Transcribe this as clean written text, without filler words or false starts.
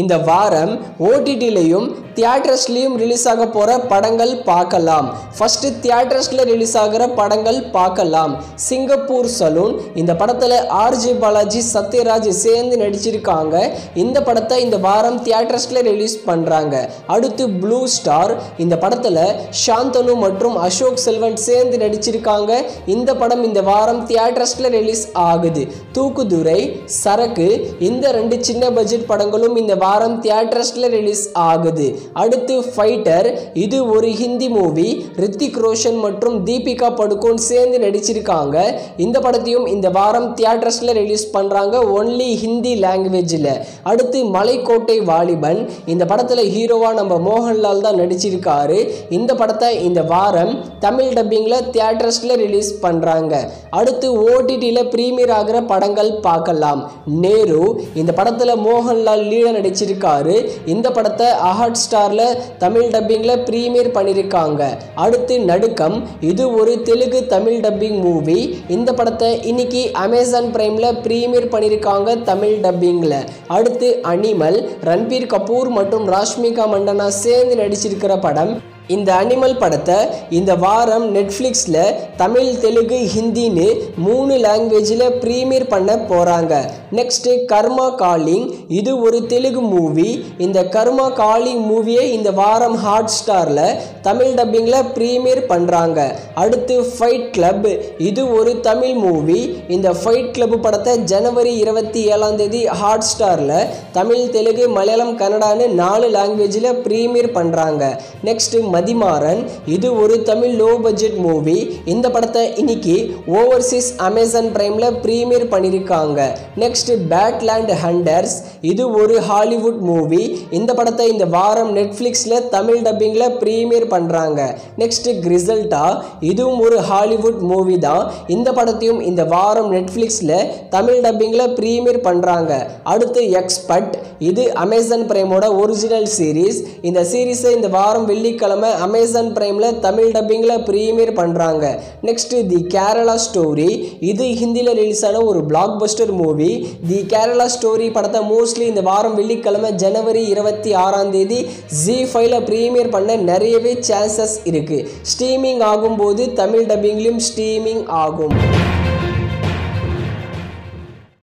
இந்த வாரம் ஓடிடிலையும் தியேட்டர்ஸ்லையும் ரிலீஸ் ஆக போகிற படங்கள் பார்க்கலாம். ஃபஸ்ட்டு தியேட்டர்ஸில் ரிலீஸ் ஆகிற படங்கள் பார்க்கலாம். சிங்கப்பூர் சலூன், இந்த படத்தில் ஆர்ஜே பாலாஜி, சத்யராஜ் சேர்ந்து நடிச்சிருக்காங்க. இந்த படத்தை இந்த வாரம் தியேட்டர்ஸில் ரிலீஸ் பண்ணுறாங்க. அடுத்து ப்ளூ ஸ்டார், இந்த படத்தில் சாந்தனு மற்றும் அசோக் செல்வன் சேர்ந்து நடிச்சிருக்காங்க. இந்த படம் இந்த வாரம் தியேட்டர்ஸில் ரிலீஸ் ஆகுது. தூக்குதுரை, சரக்கு, இந்த 2 சின்ன பட்ஜெட் படங்களும் இந்த வாரம் தியேட்டர்ஸில் ரிலீஸ் ஆகுது. அடுத்து ஃபைட்டர், இது ஒரு ஹிந்தி மூவி. ரித்திக் ரோஷன் மற்றும் தீபிகா படுகோன் சேர்ந்து நடிச்சிருக்காங்க. இந்த படத்தையும் இந்த வாரம் தியேட்டர்ஸில் ரிலீஸ் பண்ணுறாங்க, ஒன்லி ஹிந்தி லாங்குவேஜில். அடுத்து மலைக்கோட்டை வாலிபன், இந்த படத்தில் ஹீரோவா நம்ம மோகன்லால் தான் நடிச்சிருக்காரு. இந்த படத்தை இந்த வாரம் தமிழ் டப்பிங்கில் தியேட்டர்ஸில் ரிலீஸ் பண்ணுறாங்க. அடுத்து ஓடிடியில் ப்ரீமியர் ஆகிற படங்கள் பார்க்கலாம். நேரு, இந்த படத்தில் மோகன்லால் லீட நடிச்சிருக்காரு. இந்த படத்தை ஹாட் ஸ்டாரில் தமிழ் டப்பிங்கில் ப்ரீமியர் பண்ணியிருக்காங்க. அடுத்து நடுக்கம், இது ஒரு தெலுங்கு தமிழ் டப்பிங் மூவி. இந்த படத்தை இன்னைக்கு அமேசான் பிரைமில் ப்ரீமியர் பண்ணியிருக்காங்க தமிழ் டப்பிங்கில். அடுத்து அனிமல், ரன்பீர் கபூர் மற்றும் ராஷ்மிகா மண்டனா சேர்ந்து நடிச்சிருக்கிற படம். இந்த அனிமல் படத்தை இந்த வாரம் நெட்ஃப்ளிக்ஸில் தமிழ், தெலுங்கு, ஹிந்தின்னு 3 லாங்குவேஜில் ப்ரீமியர் பண்ண போகிறாங்க. நெக்ஸ்ட்டு கர்மா காலிங், இது ஒரு தெலுங்கு மூவி. இந்த கர்மா காலிங் மூவியை இந்த வாரம் ஹாட் ஸ்டாரில் தமிழ் டப்பிங்கில் ப்ரீமியர் பண்ணுறாங்க. அடுத்து ஃபைட் கிளப், இது ஒரு தமிழ் மூவி. இந்த ஃபைட் கிளப் படத்தை ஜனவரி 27 ஹாட் ஸ்டாரில் தமிழ், தெலுங்கு, மலையாளம், கன்னடான்னு 4 லாங்குவேஜில் ப்ரீமியர் பண்ணுறாங்க. நெக்ஸ்ட்டு மதிமாறன், இது ஒரு தமிழ் லோ பட்ஜெட் மூவி. இந்த படத்தை இன்னைக்கு ஓவர்சீஸ் அமேசான் பிரைமில் ப்ரீமியர் பண்ணியிருக்காங்க. நெக்ஸ்ட் பேட்லேண்ட் ஹண்டர்ஸ், இது ஒரு ஹாலிவுட் மூவி. இந்த படத்தை இந்த வாரம் நெட்ஃப்ளிக்ஸில் தமிழ் டப்பிங்கில் ப்ரீமியர் பண்ணுறாங்க. நெக்ஸ்ட் கிரிசல்டா, இதுவும் ஒரு ஹாலிவுட் மூவி தான். இந்த படத்தையும் இந்த வாரம் நெட்ஃப்ளிக்ஸில் தமிழ் டப்பிங்கில் ப்ரீமியர் பண்ணுறாங்க. அடுத்து எக்ஸ்பர்ட், இது அமேசான் பிரைமோட ஒரிஜினல் சீரீஸ். இந்த சீரீஸை இந்த வாரம் வெள்ளிக்கிழமை அமேசான் பிரைமில் தமிழ் டப்பிங்கில் ப்ரீமியர் பண்ணுறாங்க. நெக்ஸ்ட் தி கேரளா ஸ்டோரி, இது ஹிந்தியில் ரிலீஸ் ஆன ஒரு பிளாக் பஸ்டர் மூவி. தி கேரளா ஸ்டோரி படத்தை மோஸ்ட்லி இந்த வாரம் வெள்ளிக்கிழமை ஜனவரி 26 ZEE5ல ப்ரீமியர் பண்ண நிறையவே சான்சஸ் இருக்குது. ஸ்ட்ரீமிங் ஆகும்போது தமிழ் டப்பிங்லையும் ஸ்ட்ரீமிங் ஆகும்.